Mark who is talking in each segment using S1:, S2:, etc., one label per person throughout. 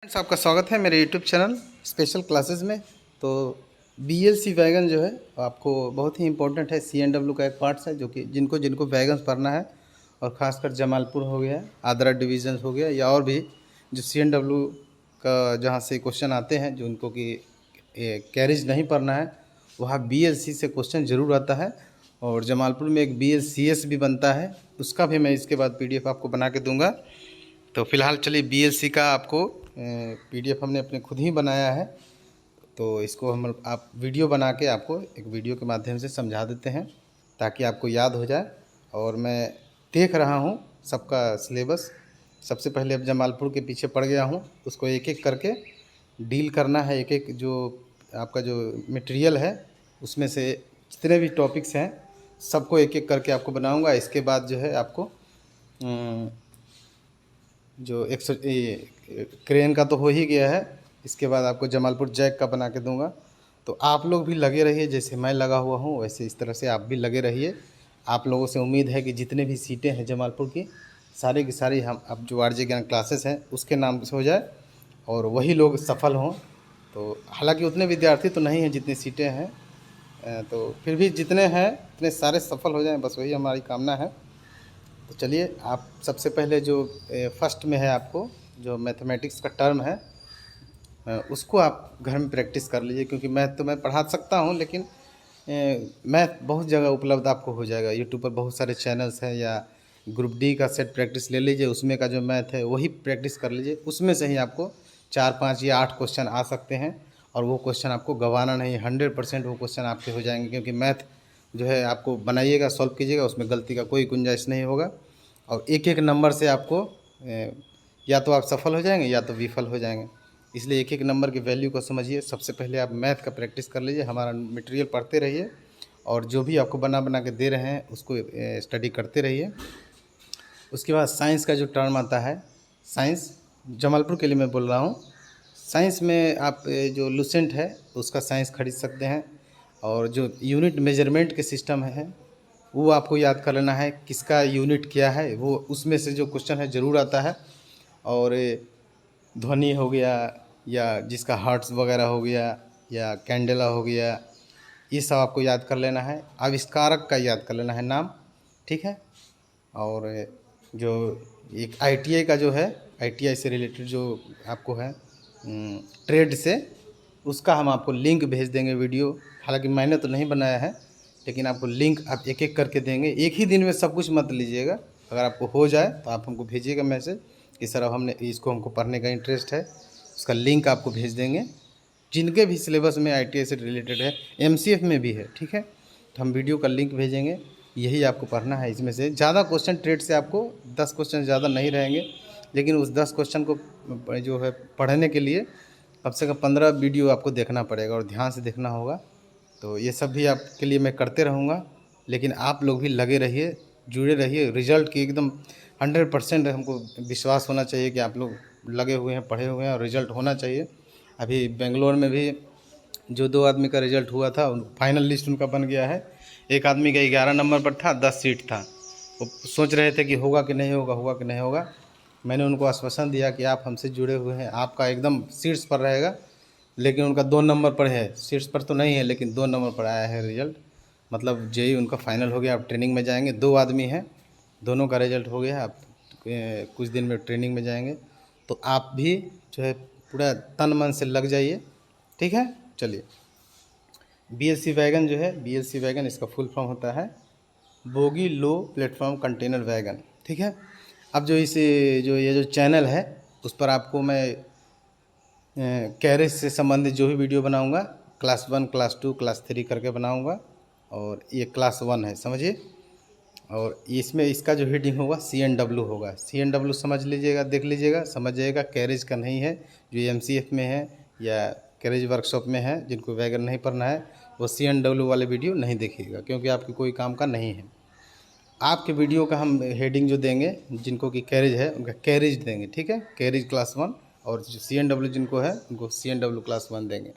S1: Friends, आपका स्वागत है मेरे यूट्यूब चैनल स्पेशल क्लासेस में। तो बीएलसी वैगन जो है आपको बहुत ही इंपॉर्टेंट है। सीएनडब्ल्यू का एक पार्ट्स है जो कि जिनको जिनको वैगन पढ़ना है, और ख़ासकर जमालपुर हो गया, आदरा डिवीज़न हो गया, या और भी जो सीएनडब्ल्यू का जहाँ से क्वेश्चन आते हैं, जो उनको कि कैरेज नहीं पढ़ना है, वहाँ बीएलसी से क्वेश्चन ज़रूर आता है। और जमालपुर में एक बीएलसीएस भी बनता है, उसका भी मैं इसके बाद पीडीएफ आपको बना के दूँगा। तो फिलहाल चलिए बीएलसी का आपको पीडीएफ हमने अपने खुद ही बनाया है, तो इसको हम आप वीडियो बना के आपको एक वीडियो के माध्यम से समझा देते हैं ताकि आपको याद हो जाए। और मैं देख रहा हूँ सबका सिलेबस। सबसे पहले अब जमालपुर के पीछे पड़ गया हूँ, उसको एक एक करके डील करना है। एक एक जो आपका जो मटेरियल है उसमें से जितने भी टॉपिक्स हैं सबको एक एक करके आपको बनाऊंगा। इसके बाद जो है आपको जो क्रेन का तो हो ही गया है, इसके बाद आपको जमालपुर जैक का बना के दूंगा। तो आप लोग भी लगे रहिए, जैसे मैं लगा हुआ हूँ वैसे इस तरह से आप भी लगे रहिए। आप लोगों से उम्मीद है कि जितने भी सीटें हैं जमालपुर की सारी की सारी हम अब जो आरजे ज्ञान क्लासेस हैं उसके नाम से हो जाए और वही लोग सफल हों। तो हालांकि उतने विद्यार्थी तो नहीं हैं जितनी सीटें हैं, तो फिर भी जितने हैं उतने सारे सफल हो जाएं, बस वही हमारी कामना है। तो चलिए, आप सबसे पहले जो फर्स्ट में है आपको जो मैथमेटिक्स का टर्म है, उसको आप घर में प्रैक्टिस कर लीजिए, क्योंकि मैथ तो मैं पढ़ा सकता हूँ, लेकिन मैथ बहुत जगह उपलब्ध आपको हो जाएगा। यूट्यूब पर बहुत सारे चैनल्स हैं, या ग्रुप डी का सेट प्रैक्टिस ले लीजिए, उसमें का जो मैथ है वही प्रैक्टिस कर लीजिए। उसमें से ही आपको 4 5 या 8 क्वेश्चन आ सकते हैं, और वो क्वेश्चन आपको गंवाना नहीं, 100% वो क्वेश्चन आपके हो जाएंगे। क्योंकि मैथ जो है आपको बनाइएगा, सॉल्व कीजिएगा, उसमें गलती का कोई गुंजाइश नहीं होगा। और एक एक नंबर से आपको या तो आप सफल हो जाएंगे या तो विफल हो जाएंगे। इसलिए एक एक नंबर की वैल्यू को समझिए। सबसे पहले आप मैथ का प्रैक्टिस कर लीजिए, हमारा मटेरियल पढ़ते रहिए, और जो भी आपको बना बना के दे रहे हैं उसको स्टडी करते रहिए। उसके बाद साइंस का जो टर्म आता है, साइंस जमालपुर के लिए मैं बोल रहा हूँ। साइंस में आप जो लुसेंट है उसका साइंस खरीद सकते हैं, और जो यूनिट मेजरमेंट के सिस्टम है वो आपको याद कर लेना है, किसका यूनिट क्या है, वो उसमें से जो क्वेश्चन है ज़रूर आता है। और ध्वनि हो गया, या जिसका हर्ट्ज़ वगैरह हो गया, या कैंडेला हो गया, ये सब आपको याद कर लेना है। आविष्कारक का याद कर लेना है नाम, ठीक है। और जो एक आईटीआई का जो है, आईटीआई से रिलेटेड जो आपको है ट्रेड से, उसका हम आपको लिंक भेज देंगे वीडियो। हालांकि मैंने तो नहीं बनाया है, लेकिन आपको लिंक आप एक एक करके देंगे। एक ही दिन में सब कुछ मत लीजिएगा, अगर आपको हो जाए तो आप हमको भेजिएगा मैसेज कि सर अब हमको पढ़ने का इंटरेस्ट है, उसका लिंक आपको भेज देंगे। जिनके भी सिलेबस में आईटीआई से रिलेटेड है, एमसीएफ में भी है, ठीक है, तो हम वीडियो का लिंक भेजेंगे। यही आपको पढ़ना है। इसमें से ज़्यादा क्वेश्चन ट्रेड से आपको 10 क्वेश्चन ज़्यादा नहीं रहेंगे, लेकिन उस 10 क्वेश्चन को जो है पढ़ने के लिए कम से कम 15 वीडियो आपको देखना पड़ेगा, और ध्यान से देखना होगा। तो ये सब भी आपके लिए मैं करते रहूँगा, लेकिन आप लोग भी लगे रहिए, जुड़े रहिए। रिज़ल्ट की एकदम 100% हमको विश्वास होना चाहिए कि आप लोग लगे हुए हैं, पढ़े हुए हैं, और रिज़ल्ट होना चाहिए। अभी बेंगलोर में भी जो 2 आदमी का रिज़ल्ट हुआ था, फाइनल लिस्ट उनका बन गया है। एक आदमी का 11 नंबर पर था, 10 सीट था। वो सोच रहे थे कि होगा कि नहीं होगा, होगा कि नहीं होगा। मैंने उनको आश्वासन दिया कि आप हमसे जुड़े हुए हैं, आपका एकदम शीर्ष पर रहेगा। लेकिन उनका 2 नंबर पर है, शीर्ष पर तो नहीं है, लेकिन 2 नंबर पर आया है रिज़ल्ट। मतलब जेई उनका फाइनल हो गया, अब ट्रेनिंग में जाएंगे। 2 आदमी हैं, दोनों का रिज़ल्ट हो गया, अब कुछ दिन में ट्रेनिंग में जाएंगे। तो आप भी जो है पूरा तन मन से लग जाइए, ठीक है। चलिए, बीएलसी वैगन जो है, बीएलसी वैगन इसका फुल फॉर्म होता है बोगी लो प्लेटफॉर्म कंटेनर वैगन, ठीक है। अब जो ये जो चैनल है उस पर आपको मैं कैरेज से संबंधित जो भी वीडियो बनाऊंगा, क्लास 1, क्लास 2, क्लास 3 करके बनाऊंगा, और ये क्लास 1 है, समझिए। और इसमें इसका जो हेडिंग होगा CNW होगा। CNW समझ लीजिएगा, देख लीजिएगा, समझ जाइएगा। कैरेज का नहीं है, जो MCF में है या कैरेज वर्कशॉप में है, जिनको वैगन नहीं पढ़ना है वो CNW वाले वीडियो नहीं देखिएगा, क्योंकि आपके कोई काम का नहीं है। आपके वीडियो का हम हेडिंग जो देंगे, जिनको कि कैरेज है उनका कैरेज देंगे, ठीक है, कैरेज क्लास 1। और जो CNW जिनको है उनको CNW क्लास 1 देंगे।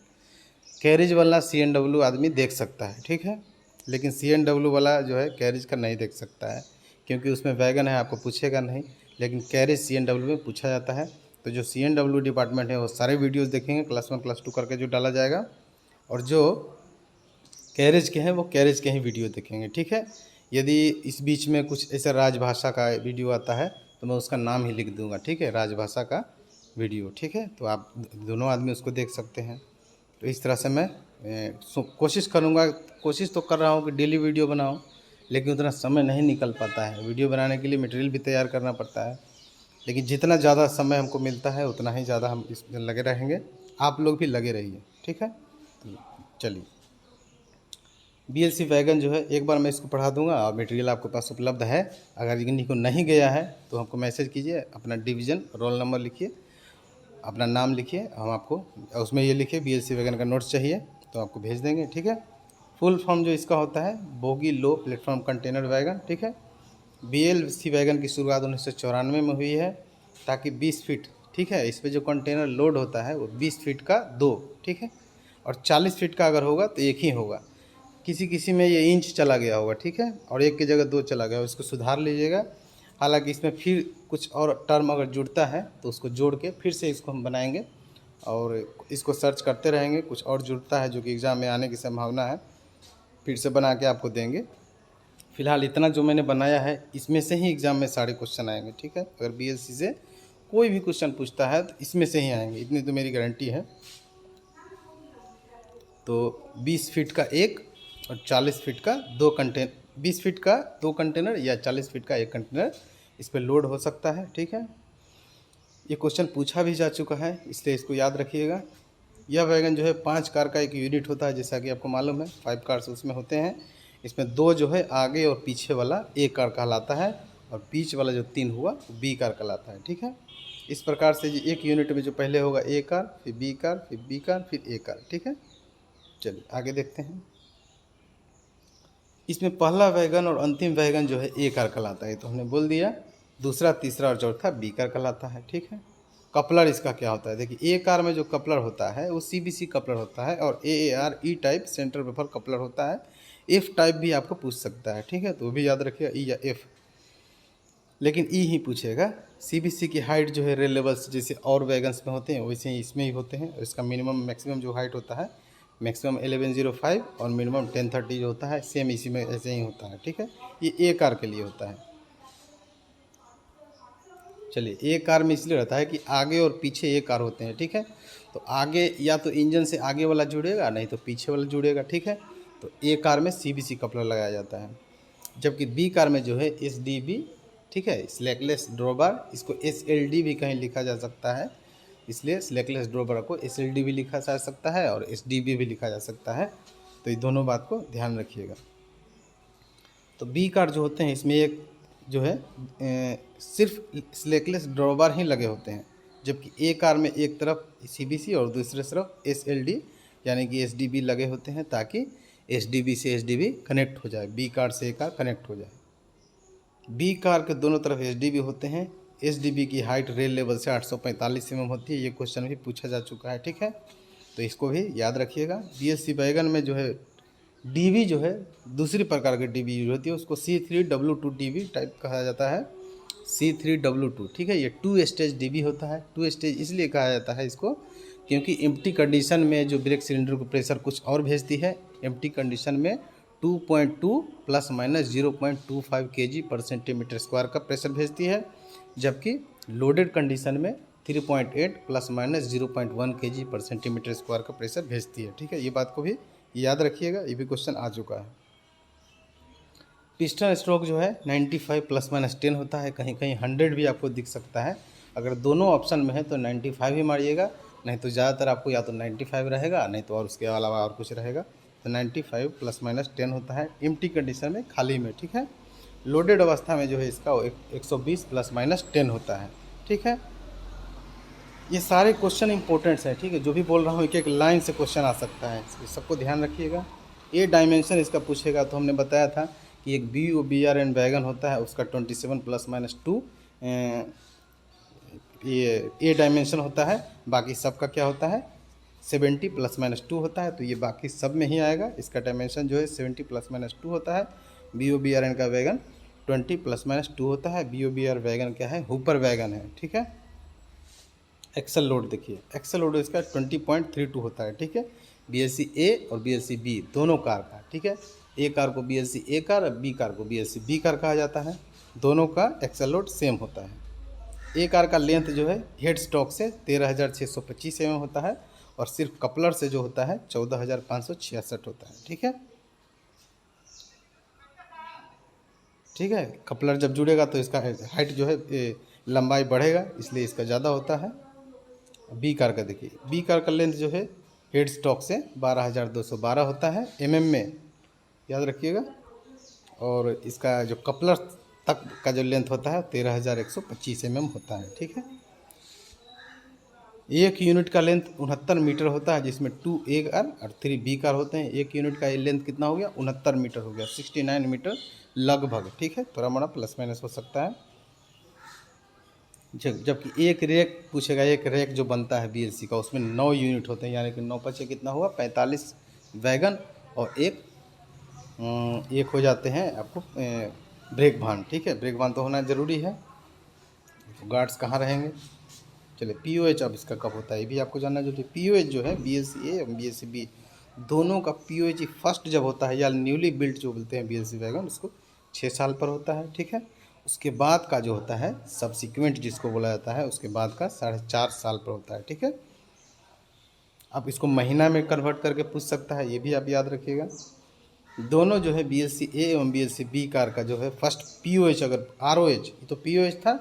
S1: कैरेज वाला CNW आदमी देख सकता है, ठीक है, लेकिन CNW वाला जो है कैरेज का नहीं देख सकता है, क्योंकि उसमें वैगन है, आपको पूछेगा नहीं। लेकिन कैरेज CNW में पूछा जाता है, तो जो CNW डिपार्टमेंट है वो सारे वीडियोस देखेंगे, क्लास 1 क्लास 2 करके जो डाला जाएगा, और जो कैरेज के हैं वो कैरेज के ही वीडियो देखेंगे, ठीक है। यदि इस बीच में कुछ ऐसा राजभाषा का वीडियो आता है तो मैं उसका नाम ही लिख दूंगा, ठीक है, राजभाषा का वीडियो, ठीक है। तो आप दोनों आदमी उसको देख सकते हैं। तो इस तरह से मैं कोशिश करूंगा, कोशिश तो कर रहा हूं कि डेली वीडियो बनाऊं, लेकिन उतना समय नहीं निकल पाता है। वीडियो बनाने के लिए मटेरियल भी तैयार करना पड़ता है, लेकिन जितना ज़्यादा समय हमको मिलता है उतना ही ज़्यादा हम इसमें लगे रहेंगे। आप लोग भी लगे रहिए, ठीक है। तो चलिए, BLC वैगन जो है एक बार मैं इसको पढ़ा दूंगा और मटेरियल आपके पास उपलब्ध है। अगर इन्हीं को नहीं गया है तो हमको मैसेज कीजिए, अपना डिवीज़न, रोल नंबर लिखिए, अपना नाम लिखिए, हम आपको उसमें ये लिखिए BLC वैगन का नोट्स चाहिए तो आपको भेज देंगे, ठीक है। फुल फॉर्म जो इसका होता है, बोगी लो प्लेटफॉर्म कंटेनर वैगन, ठीक है। BLC वैगन की शुरुआत 1994 में हुई है, ताकि 20 फीट, ठीक है, इस पर जो कंटेनर लोड होता है वो 20 फीट का 2, ठीक है, और 40 फीट का अगर होगा तो एक ही होगा। किसी किसी में ये इंच चला गया होगा, ठीक है, और एक की जगह 2 चला गया, इसको सुधार लीजिएगा। हालांकि इसमें फिर कुछ और टर्म अगर जुड़ता है तो उसको जोड़ के फिर से इसको हम बनाएंगे और इसको सर्च करते रहेंगे। कुछ और जुड़ता है जो कि एग्ज़ाम में आने की संभावना है, फिर से बना के आपको देंगे। फिलहाल इतना जो मैंने बनाया है इसमें से ही एग्ज़ाम में सारे क्वेश्चन आएंगे, ठीक है। अगर BLC से कोई भी क्वेश्चन पूछता है तो इसमें से ही आएंगे, इतनी तो मेरी गारंटी है। तो 20 फीट का एक और 40 फीट का 2 कंटेनर, 20 फीट का 2 कंटेनर या 40 फीट का 1 कंटेनर इस पर लोड हो सकता है, ठीक है। ये क्वेश्चन पूछा भी जा चुका है, इसलिए इसको याद रखिएगा। यह वैगन जो है 5 कार का एक यूनिट होता है, जैसा कि आपको मालूम है 5 कार्स उसमें होते हैं। इसमें 2 जो है आगे और पीछे वाला A कार कहलाता है, और बीच वाला जो 3 हुआ वो B कार कहलाता है, ठीक है। इस प्रकार से एक यूनिट में जो पहले होगा A कार, फिर B कार, फिर B कार, फिर A कार, ठीक है। चलिए आगे देखते हैं। इसमें पहला वैगन और अंतिम वैगन जो है A कार कहलाता है, तो हमने बोल दिया। दूसरा, तीसरा और चौथा B कार कहलाता है, ठीक है। कपलर इसका क्या होता है, देखिए A कार में जो कपलर होता है वो CBC कपलर होता है, और AAR E type centre wafer coupler होता है। F टाइप भी आपको पूछ सकता है, ठीक है, तो वो भी याद रखिएगा, E या F, लेकिन E ही पूछेगा। CBC की हाइट जो है रेल लेवल्स जैसे और वैगन्स में होते हैं वैसे ही इसमें ही होते हैं, और इसका मिनिमम मैक्सिमम जो हाइट होता है, मैक्सिमम 1105 और मिनिमम 1030 जो होता है, सेम इसी में ऐसे ही होता है, ठीक है। ये A कार के लिए होता है। चलिए, A कार में इसलिए रहता है कि आगे और पीछे A कार होते हैं, ठीक है। तो आगे या तो इंजन से आगे वाला जुड़ेगा, नहीं तो पीछे वाला जुड़ेगा, ठीक है। तो A कार में CBC कपलर लगाया जाता है, जबकि B कार में जो है SDB, ठीक है, स्लैकलेस ड्रॉबार, इसको SLD भी कहीं लिखा जा सकता है, इसलिए स्लैकलेस ड्रॉबार को SLD भी लिखा जा सकता है और SDB भी लिखा जा सकता है। तो ये दोनों बात को ध्यान रखिएगा। तो B कार जो होते हैं इसमें एक जो है सिर्फ स्लैकलेस ड्रॉबार ही लगे होते हैं, जबकि A कार में एक तरफ CBC और दूसरी तरफ SLD यानी कि SDB लगे होते हैं, ताकि SDB से SDB कनेक्ट हो जाए, B कार से A कार कनेक्ट हो जाए। B कार के दोनों तरफ SDB होते हैं। SDB की हाइट रेल लेवल से 845 mm होती है, ये क्वेश्चन भी पूछा जा चुका है, ठीक है, तो इसको भी याद रखिएगा। BLC वैगन में जो है DB जो है दूसरी प्रकार की DB यूज होती है, उसको C3W2 DB टाइप कहा जाता है, C3W2, ठीक है। ये 2 स्टेज DB होता है। 2 स्टेज इसलिए कहा जाता है इसको क्योंकि एम्प्टी कंडीशन में जो ब्रेक सिलेंडर को प्रेशर कुछ और भेजती है, एम्प्टी कंडीशन में 2.2 प्लस माइनस 0.25 kg/cm² का प्रेशर भेजती है, जबकि लोडेड कंडीशन में 3.8 प्लस माइनस 0.1 kg/cm² का प्रेशर भेजती है, ठीक है। ये बात को भी याद रखिएगा, ये भी क्वेश्चन आ चुका है। पिस्टन स्ट्रोक जो है 95 प्लस माइनस 10 होता है, कहीं कहीं 100 भी आपको दिख सकता है। अगर दोनों ऑप्शन में है तो 95 ही मारिएगा, नहीं तो ज़्यादातर आपको या तो 95 रहेगा, नहीं तो और उसके अलावा और कुछ रहेगा। तो 95 प्लस माइनस 10 होता है एम्प्टी कंडीशन में, खाली में, ठीक है। लोडेड अवस्था में जो है इसका 120 प्लस माइनस 10 होता है, ठीक है। ये सारे क्वेश्चन इंपॉर्टेंट्स हैं, ठीक है, जो भी बोल रहा हूँ एक एक लाइन से क्वेश्चन आ सकता है, सबको ध्यान रखिएगा। ये डायमेंशन इसका पूछेगा, तो हमने बताया था कि एक BOBRN वैगन होता है, उसका 27 प्लस माइनस 2 ये डायमेंशन होता है। बाकी सब का क्या होता है, 70 प्लस माइनस 2 होता है, तो ये बाकी सब में ही आएगा। इसका डायमेंशन जो है 70 प्लस माइनस 2 होता है। BOBRN का वैगन 20 प्लस माइनस 2 होता है। BOBR वैगन क्या है, हुपर वैगन है, ठीक है। एक्सल लोड देखिए, एक्सल लोड इसका 20.32 होता है, ठीक है। BSc A और BSc B दोनों कार का, ठीक है। ए कार को BSc A कार और बी कार को BSc B कार कहा जाता है। दोनों का एक्सल लोड सेम होता है। ए कार का लेंथ जो है हेड स्टॉक से 13,625 mm होता है और सिर्फ कपलर से जो होता है 14,566 होता है, ठीक है। ठीक है, कपलर जब जुड़ेगा तो इसका हाइट जो है लंबाई बढ़ेगा, इसलिए इसका ज़्यादा होता है। बी कार का देखिए, बी कार का लेंथ जो है हेड स्टॉक से 12,212 होता है mm में, याद रखिएगा। और इसका जो कपलर तक का जो लेंथ होता है 13,125 mm होता है, ठीक है। एक यूनिट का लेंथ 69 मीटर होता है, जिसमें 2 ए कार और 3 बी कार होते हैं। एक यूनिट का ये लेंथ कितना हो गया, 69 मीटर हो गया, 69 मीटर लगभग, ठीक है। थोड़ा मोड़ा प्लस माइनस हो सकता है। जबकि एक रैक पूछेगा, एक रैक जो बनता है BSc का उसमें 9 यूनिट होते हैं, यानी कि 9 पचे कितना हुआ 45 वैगन और एक हो जाते हैं आपको ब्रेक भान, ठीक है। ब्रेक भान तो होना ज़रूरी है। तो गार्ड्स कहाँ रहेंगे, चलिए POH अब इसका कब होता है ये भी आपको जानना जरूरी है। POH जो है BSc A और BSc B दोनों का POH फर्स्ट जब होता है या न्यूली बिल्ट जो बोलते हैं BSc वैगन, उसको 6 साल पर होता है, ठीक है। उसके बाद का जो होता है सब्सिक्वेंट जिसको बोला जाता है, उसके बाद का 4.5 साल पर होता है, ठीक है। आप इसको महीना में कन्वर्ट करके पूछ सकता है, ये भी आप याद रखिएगा। दोनों जो है BSc A एवं BSc B कार का जो है फर्स्ट POH, अगर ROH, ये तो POH था,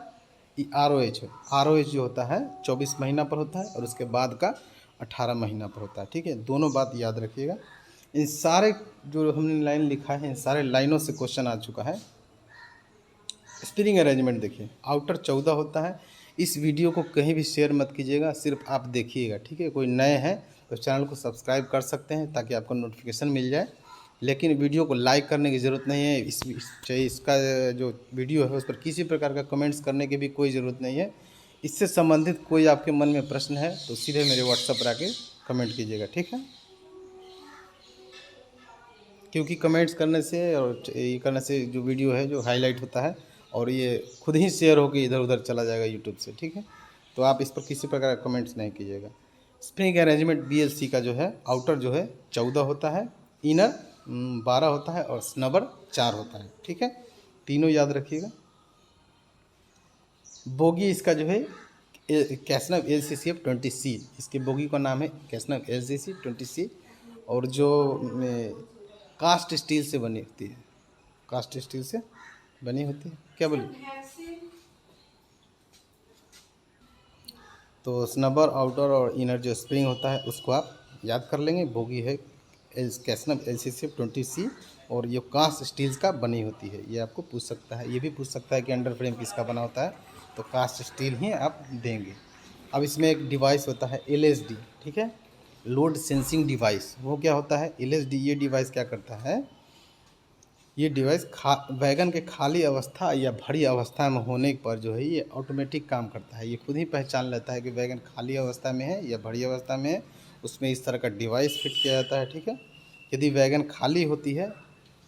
S1: ये ROH है। ROH जो होता है 24 महीना पर होता है और उसके बाद का 18 महीना पर होता है, ठीक है। दोनों बात याद रखिएगा। इन सारे जो हमने लाइन लिखा है, इन सारे लाइनों से क्वेश्चन आ चुका है। स्प्रिंग अरेंजमेंट देखिए, आउटर 14 होता है। इस वीडियो को कहीं भी शेयर मत कीजिएगा, सिर्फ आप देखिएगा, ठीक है। कोई नए हैं तो चैनल को सब्सक्राइब कर सकते हैं ताकि आपको नोटिफिकेशन मिल जाए, लेकिन वीडियो को लाइक करने की ज़रूरत नहीं है। इसका जो वीडियो है उस पर किसी प्रकार का कमेंट्स करने की भी कोई ज़रूरत नहीं है। इससे संबंधित कोई आपके मन में प्रश्न है तो सीधे मेरे व्हाट्सएप पर आके कमेंट कीजिएगा, ठीक है। क्योंकि कमेंट्स करने से और ये करने से जो वीडियो है जो हाईलाइट होता है और ये खुद ही शेयर होकर इधर उधर चला जाएगा यूट्यूब से, ठीक है। तो आप इस पर किसी प्रकार का कमेंट्स नहीं कीजिएगा। स्प्रिंग अरेंजमेंट BSc का जो है आउटर जो है 14 होता है, इनर 12 होता है और स्नबर 4 होता है, ठीक है। तीनों याद रखिएगा। बोगी इसका जो है कैसनव LCCF 20C, इसके बोगी का नाम है कैसनव LCC 20C। और जो कास्ट स्टील से बनी होती है, कास्ट स्टील से बनी होती है, क्या बोली। तो स्नबर आउटर और इनर जो स्प्रिंग होता है उसको आप याद कर लेंगे। बोगी है कैसनव LCCF 20C और ये कास्ट स्टील्स का बनी होती है, ये आपको पूछ सकता है। ये भी पूछ सकता है कि अंडर फ्रेम किसका बना होता है, तो कास्ट स्टील ही आप देंगे। अब इसमें एक डिवाइस होता है LSD, ठीक है, लोड सेंसिंग डिवाइस। वो क्या होता है LSD, ये डिवाइस क्या करता है, ये डिवाइस वैगन के खाली अवस्था या भरी अवस्था में होने पर जो है ये ऑटोमेटिक काम करता है। ये खुद ही पहचान लेता है कि वैगन खाली अवस्था में है या भरी अवस्था में है। उसमें इस तरह का डिवाइस फिट किया जाता है, ठीक है। यदि वैगन खाली होती है,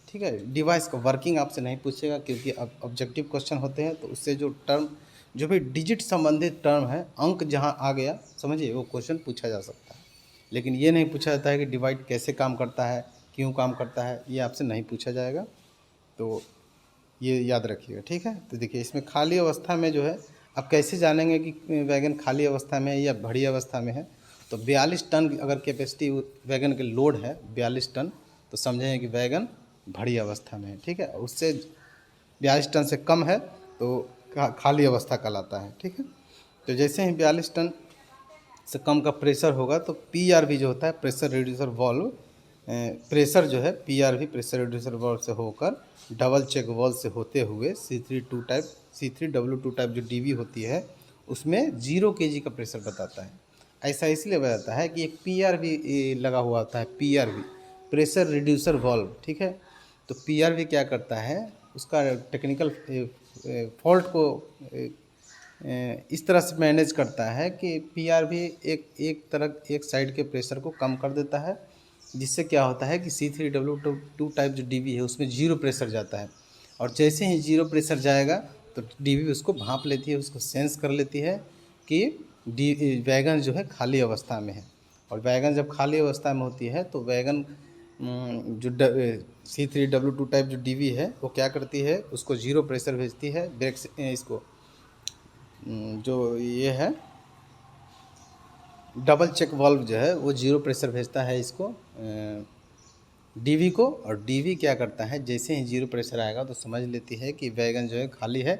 S1: ठीक है, डिवाइस का वर्किंग आपसे नहीं पूछेगा क्योंकि अब ऑब्जेक्टिव क्वेश्चन होते हैं, तो उससे जो टर्म जो भी डिजिट संबंधित टर्म है, अंक जहाँ आ गया समझिए, वो क्वेश्चन पूछा जा सकता है। लेकिन ये नहीं पूछा जाता है कि डिवाइड कैसे काम करता है, क्यों काम करता है, ये आपसे नहीं पूछा जाएगा। तो ये याद रखिएगा, ठीक है। तो देखिए इसमें खाली अवस्था में जो है, आप कैसे जानेंगे कि वैगन खाली अवस्था में है या भरी अवस्था में है। तो 42 टन अगर कैपेसिटी वैगन के लोड है 42 टन, तो समझें कि वैगन भरी अवस्था में है, ठीक है। उससे 42 टन से कम है तो खाली अवस्था कहलाता है, ठीक है। तो जैसे ही 42 टन से कम का प्रेशर होगा तो PRV जो होता है प्रेशर रिड्यूसर वाल्व, प्रेशर जो है PRV प्रेशर रिड्यूसर वाल्व से होकर डबल चेक वाल्व से होते हुए C3W2 टाइप जो DV होती है उसमें 0 kg का प्रेशर बताता है। ऐसा इसलिए बताता है कि एक PRV लगा हुआ होता है, PRV प्रेशर रिड्यूसर वाल्व, ठीक है। तो PRV क्या करता है, उसका टेक्निकल फॉल्ट को इस तरह से मैनेज करता है कि PRV एक साइड के प्रेशर को कम कर देता है, जिससे क्या होता है कि C3W2 टाइप जो DV है उसमें 0 प्रेशर जाता है। और जैसे ही 0 प्रेशर जाएगा तो DV उसको भांप लेती है, उसको सेंस कर लेती है कि वैगन जो है खाली अवस्था में है। और वैगन जब खाली अवस्था में होती है तो वैगन जो C3W2 टाइप जो डीवी है वो क्या करती है, उसको जीरो प्रेशर भेजती है ब्रेक इसको जो ये है डबल चेक वाल्व जो है वो जीरो प्रेशर भेजता है इसको डीवी को। और डीवी क्या करता है, जैसे ही जीरो प्रेशर आएगा तो समझ लेती है कि वैगन जो है खाली है।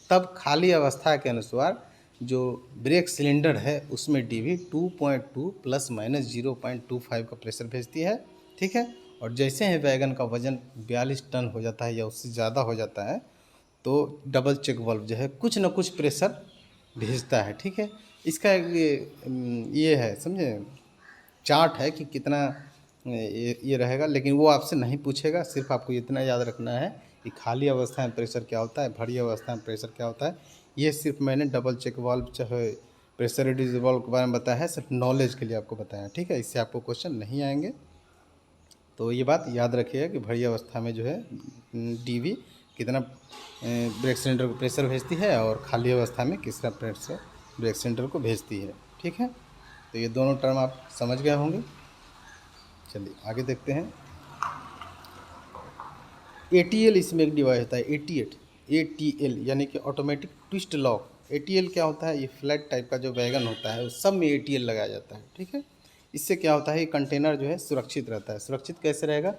S1: तब खाली अवस्था के अनुसार जो ब्रेक सिलेंडर है उसमें डीवी 2.2 प्लस माइनस 0.25 का प्रेशर भेजती है, ठीक है। और जैसे ही वैगन का वज़न 42 टन हो जाता है या उससे ज़्यादा हो जाता है तो डबल चेक वाल्व जो है कुछ ना कुछ प्रेशर भेजता है, ठीक है। इसका ये है, समझे, चार्ट है कि कितना ये रहेगा, लेकिन वो आपसे नहीं पूछेगा। सिर्फ आपको इतना याद रखना है कि खाली अवस्था में प्रेशर क्या होता है, भरी अवस्था में प्रेशर क्या होता है। ये सिर्फ मैंने डबल चेक वाल्व चाहे प्रेशर रिड्यूस वाल्व के बारे में बताया है, सिर्फ नॉलेज के लिए आपको बताया, ठीक है। इससे आपको क्वेश्चन नहीं आएंगे। तो ये बात याद रखिएगा कि भरी अवस्था में जो है डीवी कितना ब्रेक सिलेंडर को प्रेशर भेजती है और खाली अवस्था में कितना प्रेशर ब्रेक सिलेंडर को भेजती है, ठीक है। तो ये दोनों टर्म आप समझ गए होंगे। चलिए आगे देखते हैं। ATL इसमें एक डिवाइस होता है, ATL यानी कि ऑटोमेटिक ट्विस्ट लॉक। ATL क्या होता है, ये फ्लैट टाइप का जो वैगन होता है उस सब में ATL लगाया जाता है, ठीक है। इससे क्या होता है, ये कंटेनर जो है सुरक्षित रहता है। सुरक्षित कैसे रहेगा,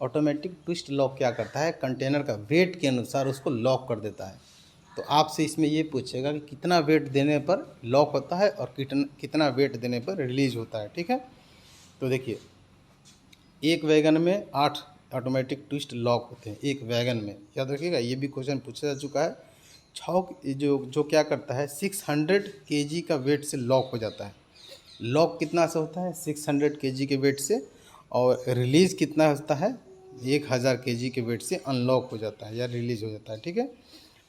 S1: ऑटोमेटिक ट्विस्ट लॉक क्या करता है, कंटेनर का वेट के अनुसार उसको लॉक कर देता है। तो आपसे इसमें ये पूछेगा कि कितना वेट देने पर लॉक होता है और कितना वेट देने पर रिलीज होता है, ठीक है। तो देखिए, एक वैगन में 8 ऑटोमेटिक ट्विस्ट लॉक होते हैं, एक वैगन में, याद रखिएगा। ये भी क्वेश्चन पूछा जा चुका है। 6 जो क्या करता है, 600 kg का वेट से लॉक हो जाता है। लॉक कितना से होता है, 600 kg के वेट से। और रिलीज़ कितना होता है, 1000 kg के वेट से अनलॉक हो जाता है या रिलीज़ हो जाता है, ठीक है।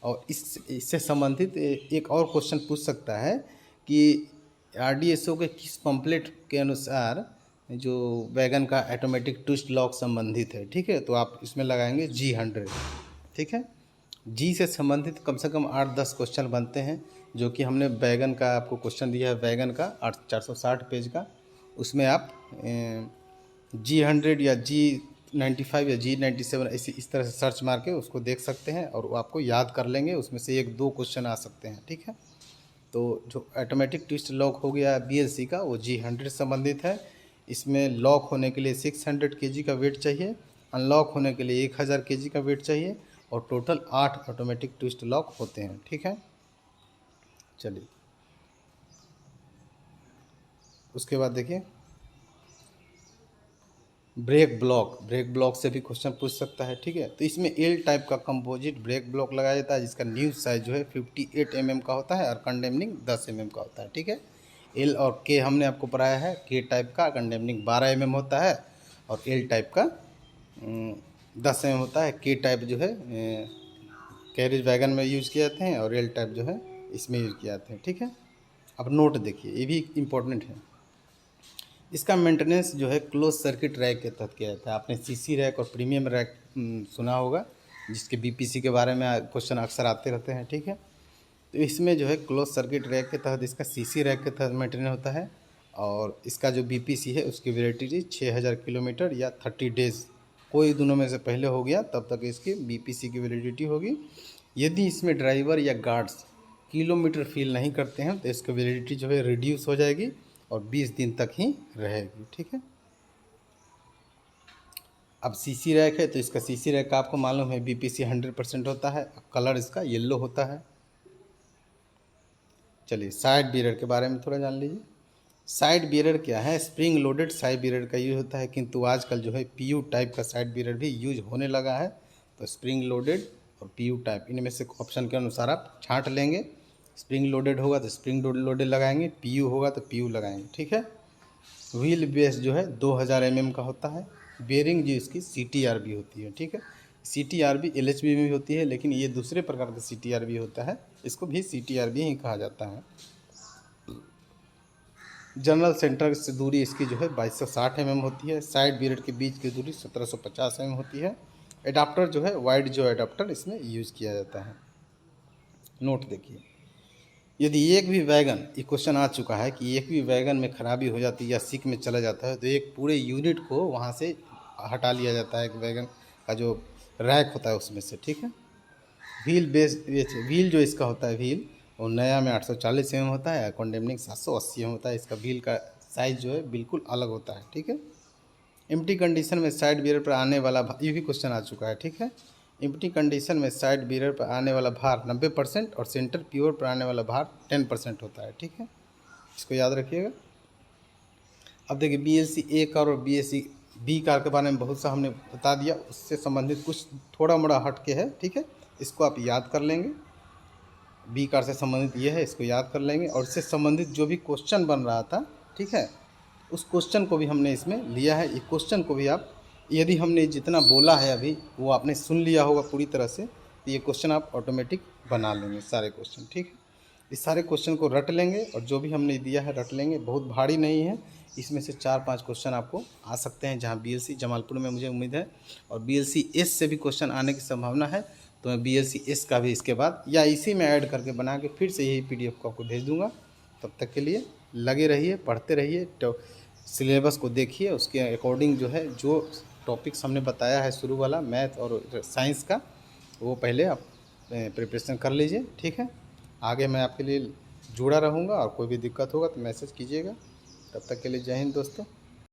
S1: और इससे संबंधित एक और क्वेश्चन पूछ सकता है कि RDSO के किस पंपलेट के अनुसार जो वैगन का ऑटोमेटिक ट्विस्ट लॉक संबंधित है, ठीक है। तो आप इसमें लगाएंगे G100, ठीक है। जी से संबंधित कम से कम 8-10 क्वेश्चन बनते हैं, जो कि हमने वैगन का आपको क्वेश्चन दिया है, वैगन का 460 पेज का। उसमें आप G100 या G95 या G97 ऐसे इस तरह से सर्च मार के उसको देख सकते हैं और वो आपको याद कर लेंगे। उसमें से 1-2 क्वेश्चन आ सकते हैं, ठीक है। तो जो ऑटोमेटिक ट्विस्ट लॉक हो गया BLC का, वो G100 संबंधित है। इसमें लॉक होने के लिए 600 kg का वेट चाहिए, अनलॉक होने के लिए 1000 kg का वेट चाहिए और टोटल 8 ऑटोमेटिक ट्विस्ट लॉक होते हैं, ठीक है। चलिए उसके बाद देखिए, ब्रेक ब्लॉक से भी क्वेश्चन पूछ सकता है, ठीक है। तो इसमें L टाइप का कंपोजिट ब्रेक ब्लॉक लगाया जाता है, जिसका न्यूज़ साइज जो है 58 mm का होता है और कंडेमनिंग 10 mm का होता है, ठीक है। L और K हमने आपको पढ़ाया है, K टाइप का कंडेमनिंग 12 mm होता है और L टाइप का 10 mm होता है। K टाइप जो है कैरेज वैगन में यूज़ किए जाते हैं और L टाइप जो है इसमें यूज़ किए जाते हैं, ठीक है। अब नोट देखिए, ये भी इम्पोर्टेंट है। इसका मेंटेनेंस जो है क्लोज सर्किट रैक के तहत किया जाता है। आपने CC रैक और प्रीमियम रैक सुना होगा, जिसके BPC के बारे में क्वेश्चन अक्सर आते रहते हैं, ठीक है। तो इसमें जो है क्लोज सर्किट रैक के तहत इसका CC रैक के तहत मेंटेनेंस होता है। और इसका जो BPC है उसकी वैलिडिटी 6000 किलोमीटर या 30 डेज़, कोई दोनों में से पहले हो गया तब तक इसकी BPC की वैलिडिटी होगी। यदि इसमें ड्राइवर या गार्ड्स किलोमीटर फील नहीं करते हैं तो इसकी वैलिडिटी जो है रिड्यूस हो जाएगी और 20 दिन तक ही रहेगी, ठीक है। अब CC रैक है तो इसका CC रैक का आपको मालूम है BPC 100% होता है, कलर इसका येलो होता है। चलिए साइड बियरर के बारे में थोड़ा जान लीजिए। साइड बियरर क्या है, स्प्रिंग लोडेड साइड बियरर का यूज होता है, किंतु आजकल जो है PU टाइप का साइड बियरर भी यूज होने लगा है। तो स्प्रिंग लोडेड और PU टाइप, इनमें से ऑप्शन के अनुसार आप छांट लेंगे। स्प्रिंग लोडेड होगा तो स्प्रिंग लोडेड लगाएंगे, PU होगा तो PU लगाएंगे, ठीक है। व्हील बेस जो है 2000 mm का होता है। बेयरिंग जो इसकी CTRB होती है, ठीक है। CTRB LHB में भी होती है, लेकिन ये दूसरे प्रकार का CTRB होता है, इसको भी CTRB ही कहा जाता है। जनरल सेंटर से दूरी इसकी जो है 2260 mm होती है। साइड बियरर के बीच की दूरी 1750 mm होती है। एडाप्टर जो है वाइड जो एडाप्टर इसमें यूज़ किया जाता है। नोट देखिए, यदि एक भी वैगन, ये क्वेश्चन आ चुका है कि एक भी वैगन में खराबी हो जाती है या सिक में चला जाता है तो एक पूरे यूनिट को वहाँ से हटा लिया जाता है, एक वैगन का जो रैक होता है उसमें से, ठीक है। व्हील बेस, व्हील जो इसका होता है व्हील, वो नया में 840 mm होता है, कॉन्डेमनिंग 780 mm होता है। इसका व्हील का साइज़ जो है बिल्कुल अलग होता है, ठीक है। एम्प्टी कंडीशन में साइड बियर पर आने वाला ये भी क्वेश्चन आ चुका है, ठीक है। एम्प्टी कंडीशन में साइड बियर पर आने वाला भार 90% और सेंटर प्योर पर आने वाला भार 10% होता है, ठीक है। इसको याद रखिएगा। अब देखिए BLC ए कार और BLC बी कार के बारे में बहुत सा हमने बता दिया, उससे संबंधित कुछ थोड़ा मोड़ा हट के है, ठीक है। इसको आप याद कर लेंगे। बी कार से संबंधित ये है, इसको याद कर लेंगे। और इससे संबंधित जो भी क्वेश्चन बन रहा था, ठीक है, उस क्वेश्चन को भी हमने इसमें लिया है। ये क्वेश्चन को भी आप, यदि हमने जितना बोला है अभी वो आपने सुन लिया होगा पूरी तरह से, तो ये क्वेश्चन आप ऑटोमेटिक बना लेंगे सारे क्वेश्चन, ठीक है। इस सारे क्वेश्चन को रट लेंगे और जो भी हमने दिया है रट लेंगे। बहुत भारी नहीं है, इसमें से 4-5 क्वेश्चन आपको आ सकते हैं जहाँ BLC जमालपुर में मुझे उम्मीद है, और BLC एस से भी क्वेश्चन आने की संभावना है। तो मैं BLC एस का भी इसके बाद या इसी में ऐड करके बना के फिर से यही PDF को आपको भेज दूँगा। तब तक के लिए लगे रहिए, पढ़ते रहिए, तो सिलेबस को देखिए, उसके अकॉर्डिंग जो है जो टॉपिक्स हमने बताया है शुरू वाला मैथ और साइंस का, वो पहले आप प्रिपरेशन कर लीजिए, ठीक है। आगे मैं आपके लिए जुड़ा रहूँगा और कोई भी दिक्कत होगा तो मैसेज कीजिएगा। तब तक के लिए जय हिंद दोस्तों।